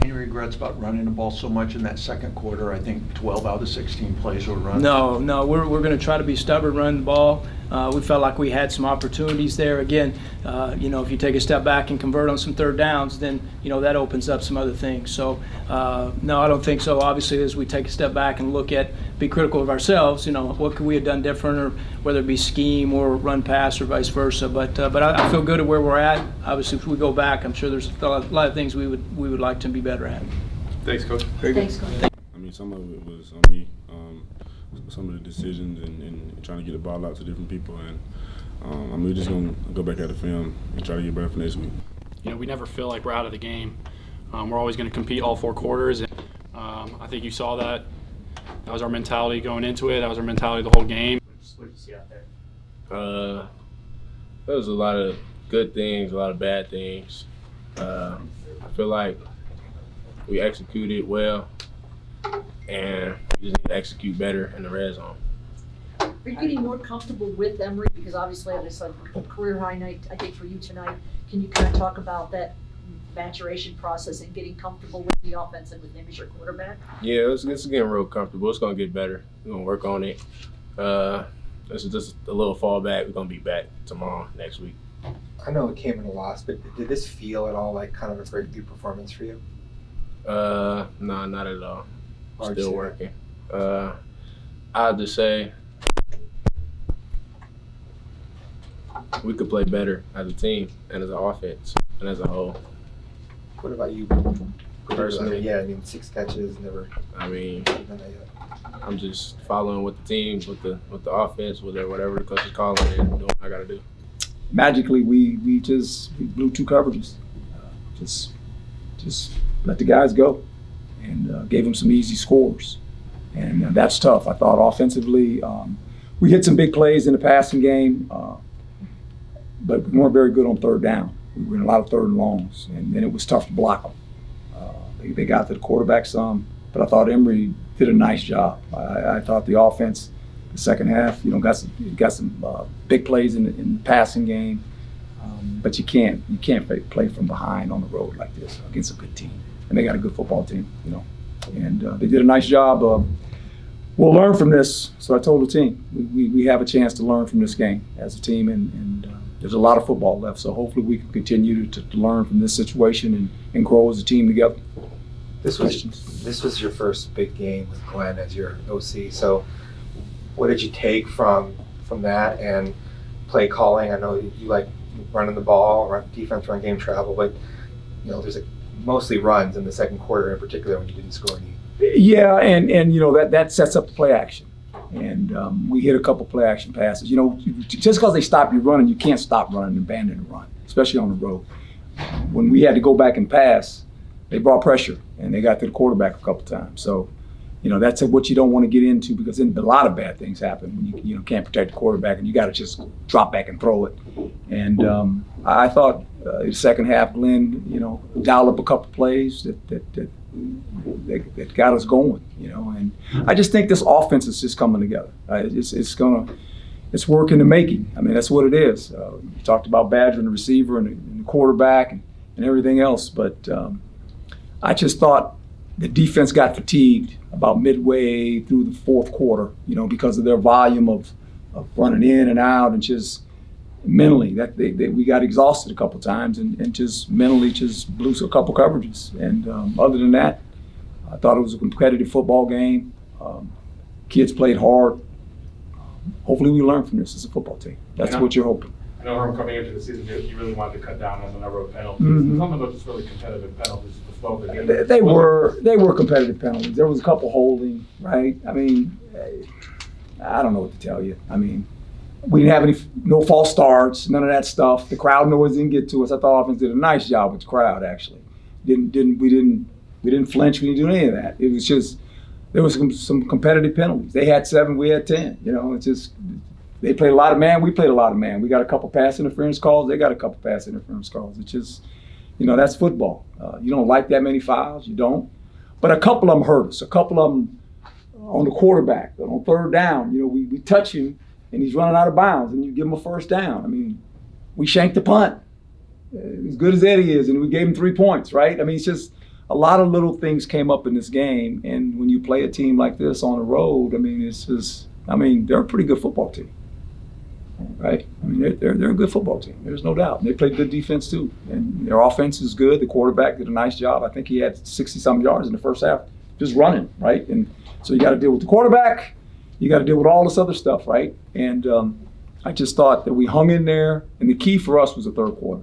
any regrets about running the ball so much in that second quarter? I think 12 out of the 16 plays were run. No, we're going to try to be stubborn, run the ball. We felt like we had some opportunities there. Again, if you take a step back and convert on some third downs, then, that opens up some other things. So, no, I don't think so. Obviously, as we take a step back and be critical of ourselves, what could we have done different, or whether it be scheme or run pass or vice versa. But I feel good at where we're at. Obviously, if we go back, I'm sure there's a lot of things we would like to be better at. Thanks, Coach. Thanks, Coach. I mean, some of it was on me. Some of the decisions and trying to get the ball out to different people. And we're just going to go back at the film and try to get better for next week. We never feel like we're out of the game. We're always going to compete all 4 quarters. And, I think you saw that. That was our mentality going into it. That was our mentality the whole game. What did you see out there? There was a lot of good things, a lot of bad things. I feel like we executed well, and we just need to execute better in the red zone. Are you getting more comfortable with Emory? Because obviously, it's a career high night, I think, for you tonight. Can you kind of talk about that maturation process and getting comfortable with the offense and with him as your quarterback? Yeah, it's getting real comfortable. It's going to get better. We're going to work on it. This is just a little fallback. We're going to be back tomorrow, next week. I know it came in a loss, but did this feel at all like kind of a breakthrough performance for you? No, not at all. Still working. I'll just say we could play better as a team and as an offense and as a whole. What about you Personally? Yeah, 6 catches, never. I mean, I'm just following with the team, with the offense, with whatever the coach is calling, and doing what I got to do. Magically, we blew 2 coverages. Just let the guys go, and gave them some easy scores, and that's tough. I thought offensively, we hit some big plays in the passing game, but we weren't very good on third down. We were in a lot of third and longs, and then it was tough to block them. They got to the quarterback some, but I thought Emory did a nice job. I thought the offense, the second half, got some big plays in the passing game, but you can't play from behind on the road like this against a good team, and they got a good football team, and they did a nice job. We'll learn from this. So I told the team we have a chance to learn from this game as a team, and there's a lot of football left. So hopefully we can continue to learn from this situation and grow as a team together. This was your first big game with Glenn as your OC. So what did you take from that and play calling? I know you like running the ball, run defense, run game travel, but there's mostly runs in the second quarter in particular when you didn't score any. Yeah, and that sets up the play action. And we hit a couple play action passes. Just because they stop you running, you can't stop running and abandon the run, especially on the road. When we had to go back and pass, they brought pressure, and they got to the quarterback a couple times. So, that's what you don't want to get into, because then a lot of bad things happen when you can't protect the quarterback, and you got to just drop back and throw it. And I thought the second half, Glenn, dialed up a couple plays that got us going, and I just think this offense is just coming together. It's work in the making. I mean, that's what it is. You talked about Badger and the receiver and the quarterback and everything else, but I just thought the defense got fatigued about midway through the fourth quarter, because of their volume of running in and out, and just mentally we got exhausted a couple times and just mentally just blew a couple coverages. And other than that, I thought it was a competitive football game. Kids played hard. Hopefully we learn from this as a football team. That's what you're hoping. I know Herm, coming into the season, you really wanted to cut down on the number of penalties. Mm-hmm. Some of those just really competitive penalties to slow the game. They were competitive penalties. There was a couple holding, right? I mean, I don't know what to tell you. I mean, we didn't have no false starts, none of that stuff. The crowd noise didn't get to us. I thought offense did a nice job with the crowd, actually. We didn't flinch. We didn't do any of that. It was just there was some competitive penalties. They had 7, we had 10. It's just they played a lot of man. We played a lot of man. We got a couple pass interference calls. They got a couple pass interference calls. It's just, that's football. You don't like that many fouls. You don't. But a couple of them hurt us. A couple of them on the quarterback, on third down. We touch him and he's running out of bounds, and you give him a first down. I mean, we shanked the punt. As good as Eddie is, and we gave him 3 points, right? I mean, it's just a lot of little things came up in this game, and when you play a team like this on the road, I mean, they're a pretty good football team, right? I mean, they're a good football team. There's no doubt. And they played good defense too, and their offense is good. The quarterback did a nice job. I think he had 60-some yards in the first half, just running, right? And so you got to deal with the quarterback. You got to deal with all this other stuff, right? And I just thought that we hung in there, and the key for us was the third quarter,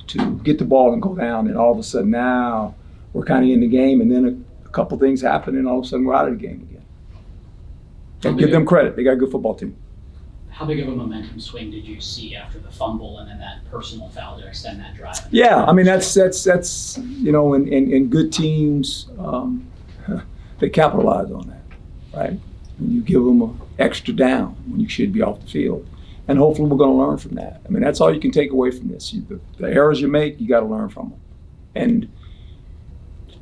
to get the ball and go down, and all of a sudden now we're kind of in the game, and then a couple things happen, and all of a sudden we're out of the game again. And give them credit. They got a good football team. How big of a momentum swing did you see after the fumble and then that personal foul to extend that drive? Yeah, I mean, that's in good teams, they capitalize on that, right? When you give them an extra down when you should be off the field. And hopefully we're going to learn from that. I mean, that's all you can take away from this. The errors you make, you got to learn from them. And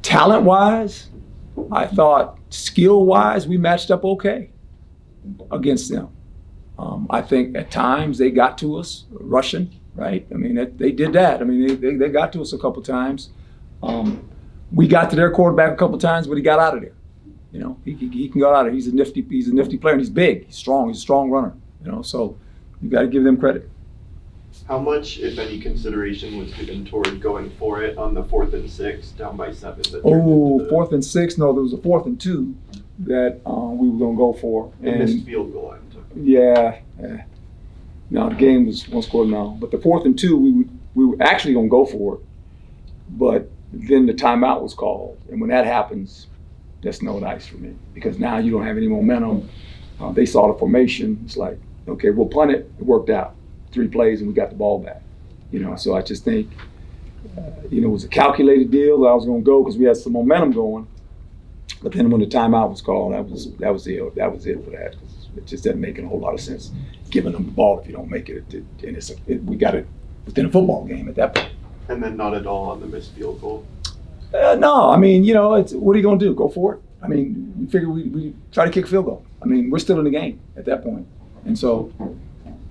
talent-wise, I thought skill-wise, we matched up okay against them. I think at times they got to us rushing, right? I mean, they did that. I mean, they got to us a couple times. We got to their quarterback a couple times, but he got out of there. You know, he can go out of there. He's a nifty player, and he's big. He's strong. He's a strong runner. You know, so you got to give them credit. How much, if any, consideration was given toward going for it on the 4th and 6, down by 7? Oh, 4th and 6. No, there was a 4th and 2 that we were going to go for. And missed field goal, I'm talking. Yeah. No, the game was one score now. But the 4th and 2, we were actually going to go for it. But then the timeout was called. And when that happens, that's no dice for me. Because now you don't have any momentum. They saw the formation. It's like, okay, we'll punt it. It worked out. 3 plays and we got the ball back. You know, so I just think, it was a calculated deal that I was going to go because we had some momentum going. But then when the timeout was called, that was it for that. It just doesn't make a whole lot of sense giving them the ball if you don't make it. And we got it within a football game at that point. And then not at all on the missed field goal? No, I mean, what are you going to do? Go for it? I mean, we figure we try to kick a field goal. I mean, we're still in the game at that point. And so,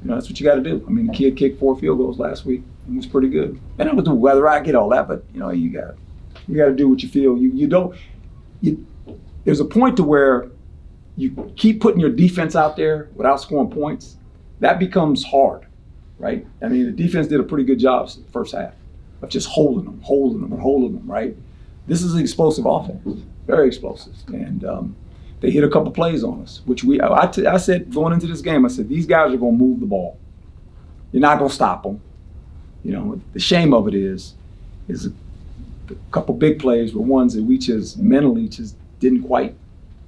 that's what you got to do. I mean, the kid kicked 4 field goals last week. It was pretty good. And it was whether I get all that, but, you got to do what you feel. There's a point to where you keep putting your defense out there without scoring points. That becomes hard, right? I mean, the defense did a pretty good job in the first half of just holding them, right? This is an explosive offense, very explosive. And they hit a couple plays on us, which I said going into this game, I said, these guys are going to move the ball. You're not going to stop them. The shame of it is a couple big plays were ones that we just mentally just didn't quite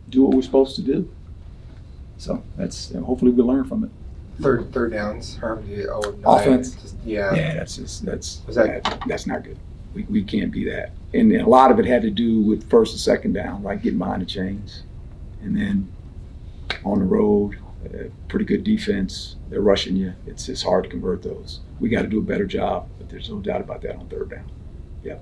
do what we're supposed to do. So that's hopefully we learn from it. Third downs, Herm, the 0-9. Offense. Yeah, that's not good. We can't be that. And a lot of it had to do with first and second down, like getting behind the chains. And then on the road, pretty good defense. They're rushing you. It's hard to convert those. We got to do a better job, but there's no doubt about that on third down. Yeah.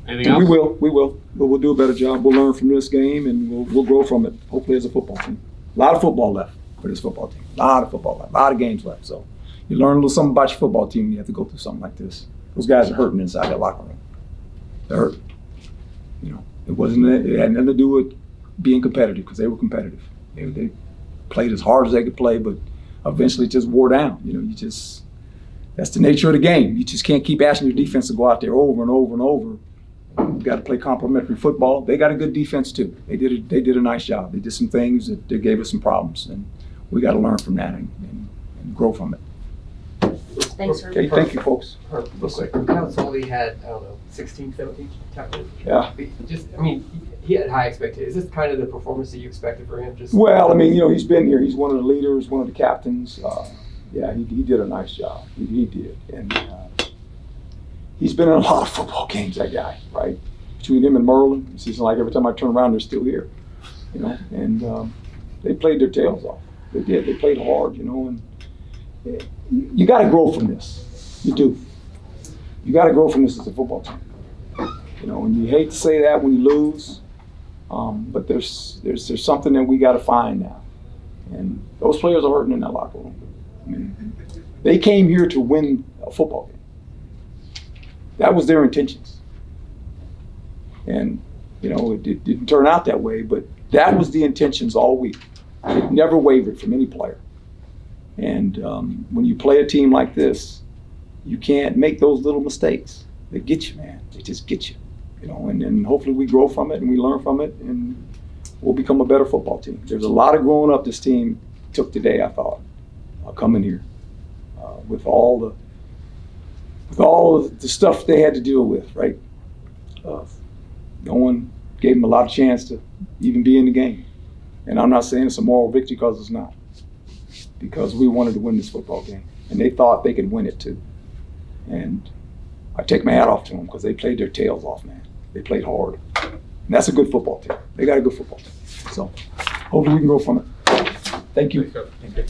Anything else? We will. We'll do a better job. We'll learn from this game, and we'll grow from it, hopefully as a football team. A lot of football left for this football team. A lot of football left. A lot of games left. So you learn a little something about your football team when you have to go through something like this. Those guys are hurting inside that locker room. They're hurting. It had nothing to do with being competitive, because they were competitive. They played as hard as they could play, but eventually it just wore down. That's the nature of the game. You just can't keep asking your defense to go out there over and over and over. You've got to play complementary football. They got a good defense too. They did a nice job. They did some things that gave us some problems, and we got to learn from that and grow from it. Thanks, Herb. Okay, thank you, folks. Real quick, Counts only had, 16, 17 tackles. Yeah. He had high expectations. Is this kind of the performance that you expected for him? Well, he's been here. He's one of the leaders, one of the captains. He did a nice job. He did. And he's been in a lot of football games, that guy, right? Between him and Merlin, it seems like every time I turn around, they're still here, And they played their tails off. They did. They played hard, and you got to grow from this. You do. You got to grow from this as a football team. And you hate to say that when you lose, but there's something that we got to find now. And those players are hurting in that locker room. They came here to win a football game. That was their intentions. And, you know, it didn't turn out that way, but that was the intentions all week. It never wavered from any player. And when you play a team like this, you can't make those little mistakes. They get you, man. They just get you. You know, and hopefully we grow from it and we learn from it and we'll become a better football team. There's a lot of growing up this team took today, I thought, coming here with all the stuff they had to deal with, right? No one gave them a lot of chance to even be in the game. And I'm not saying it's a moral victory, because it's not. Because we wanted to win this football game. And they thought they could win it too. And I take my hat off to them, because they played their tails off, man. They played hard. And that's a good football team. They got a good football team. So hopefully we can grow from it. Thank you.